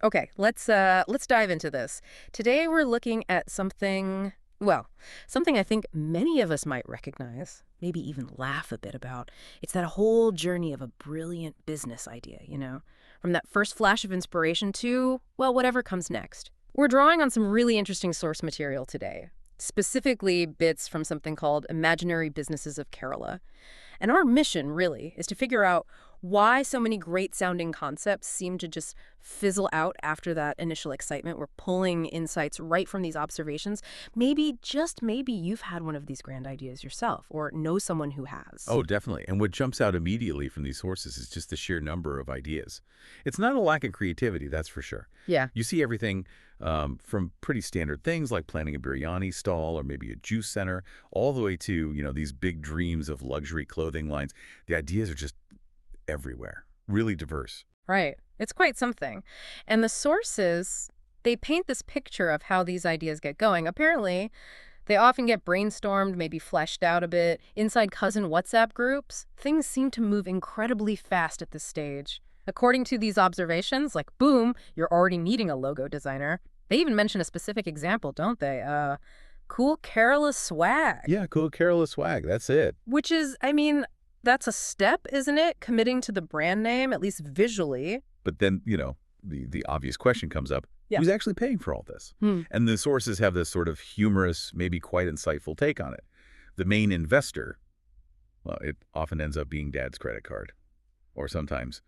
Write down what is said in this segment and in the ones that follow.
Okay, let's dive into this. Today we're looking at something I think many of us might recognize, maybe even laugh a bit about. It's that whole journey of a brilliant business idea, From that first flash of inspiration to, well, whatever comes next. We're drawing on some really interesting source material today, specifically bits from something called Imaginary Businesses of Kerala. And our mission, really, is to figure out why so many great-sounding concepts seem to just fizzle out after that initial excitement. We're pulling insights right from these observations. Maybe, just maybe, you've had one of these grand ideas yourself or know someone who has. Oh, definitely. And what jumps out immediately from these sources is just the sheer number of ideas. It's not a lack of creativity, that's for sure. Yeah. You see everything from pretty standard things like planning a biryani stall or maybe a juice center, all the way to, these big dreams of luxury clothing lines. The ideas are just everywhere, really diverse. Right. It's quite something. And the sources, they paint this picture of how these ideas get going. Apparently, they often get brainstormed, maybe fleshed out a bit. Inside cousin WhatsApp groups, things seem to move incredibly fast at this stage. According to these observations, like, boom, you're already needing a logo designer. They even mention a specific example, don't they? Cool Kerala swag. Yeah, cool Kerala swag. That's it. Which is, that's a step, isn't it? Committing to the brand name, at least visually. But then, the obvious question comes up. Yeah. Who's actually paying for all this? And the sources have this sort of humorous, maybe quite insightful take on it. The main investor, well, it often ends up being dad's credit card. Or sometimes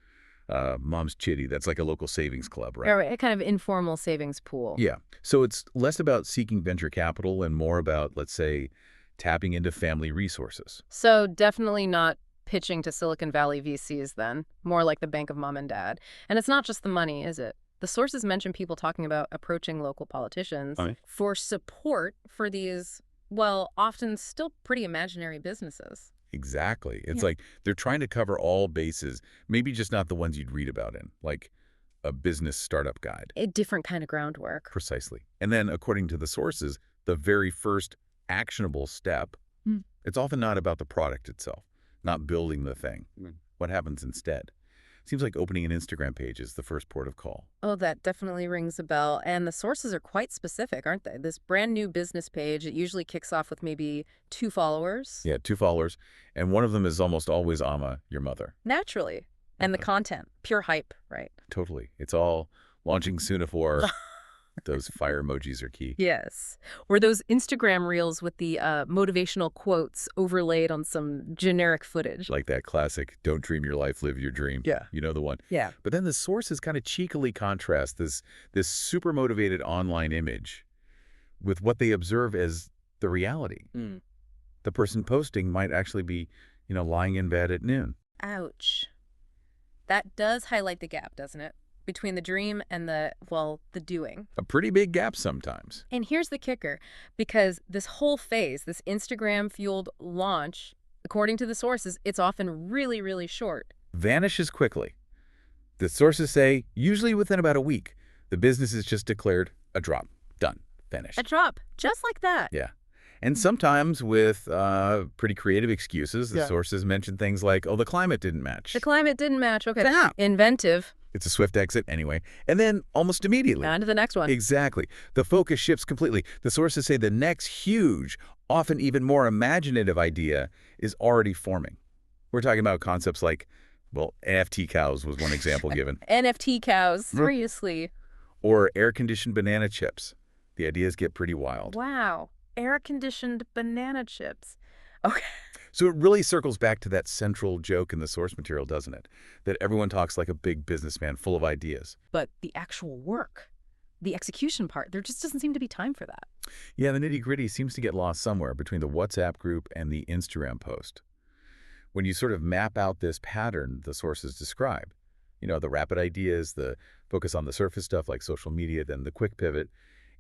mom's chitty. That's like a local savings club, right? Right, a kind of informal savings pool. Yeah. So it's less about seeking venture capital and more about, let's say, tapping into family resources. So definitely not pitching to Silicon Valley VCs then, more like the bank of mom and dad. And it's not just the money, is it? The sources mention people talking about approaching local politicians for support for these, well, often still pretty imaginary businesses. Exactly. It's like they're trying to cover all bases, maybe just not the ones you'd read about in, like a business startup guide. A different kind of groundwork. Precisely. And then, according to the sources, the very first actionable step, it's often not about the product itself, not building the thing. What happens instead? Seems like opening an Instagram page is the first port of call. Oh, that definitely rings a bell. And the sources are quite specific, aren't they? This brand new business page, it usually kicks off with maybe 2 followers. Yeah, 2 followers. And one of them is almost always Amma, your mother. Naturally. And the content, pure hype, right? Totally. It's all launching Soonifor. Those fire emojis are key. Yes. Or those Instagram reels with the motivational quotes overlaid on some generic footage. Like that classic, don't dream your life, live your dream. Yeah. You know the one. Yeah. But then the sources kind of cheekily contrast this super motivated online image with what they observe as the reality. The person posting might actually be, lying in bed at noon. Ouch. That does highlight the gap, doesn't it? Between the dream and the doing. A pretty big gap sometimes. And here's the kicker, because this whole phase, this Instagram-fueled launch, according to the sources, it's often really, really short. Vanishes quickly. The sources say, usually within about a week, the business is just declared a drop. Done. Finished. A drop. Just like that. Yeah. And sometimes with pretty creative excuses. The sources mention things like, oh, the climate didn't match. The climate didn't match. Okay. Inventive. It's a swift exit anyway. And then almost immediately. On to the next one. Exactly. The focus shifts completely. The sources say the next huge, often even more imaginative idea is already forming. We're talking about concepts like, NFT cows was one example given. NFT cows. Seriously. Or air-conditioned banana chips. The ideas get pretty wild. Wow. Air-conditioned banana chips. Okay. So it really circles back to that central joke in the source material, doesn't it? That everyone talks like a big businessman full of ideas. But the actual work, the execution part, there just doesn't seem to be time for that. Yeah, the nitty-gritty seems to get lost somewhere between the WhatsApp group and the Instagram post. When you sort of map out this pattern the sources describe, the rapid ideas, the focus on the surface stuff like social media, then the quick pivot,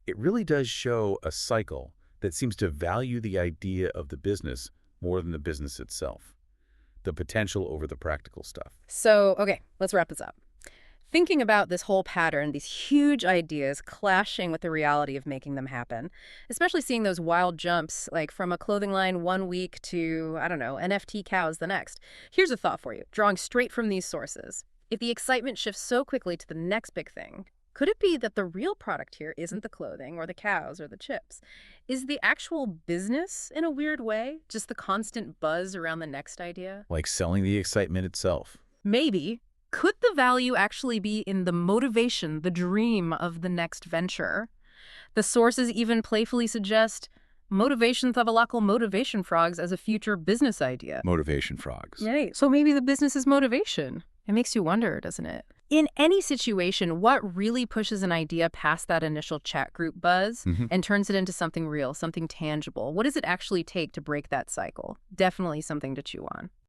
it really does show a cycle that seems to value the idea of the business more than the business itself. The potential over the practical stuff. So, okay, let's wrap this up. Thinking about this whole pattern, these huge ideas clashing with the reality of making them happen, especially seeing those wild jumps, like from a clothing line one week to, NFT cows the next. Here's a thought for you, drawing straight from these sources. If the excitement shifts so quickly to the next big thing, Could it be that the real product here isn't the clothing or the cows or the chips? Is the actual business, in a weird way, just the constant buzz around the next idea? Like selling the excitement itself. Maybe. Could the value actually be in the motivation, the dream of the next venture? The sources even playfully suggest motivation thavalacal motivation frogs as a future business idea. Motivation frogs. Yay. So maybe the business is motivation. It makes you wonder, doesn't it? In any situation, what really pushes an idea past that initial chat group buzz and turns it into something real, something tangible? What does it actually take to break that cycle? Definitely something to chew on.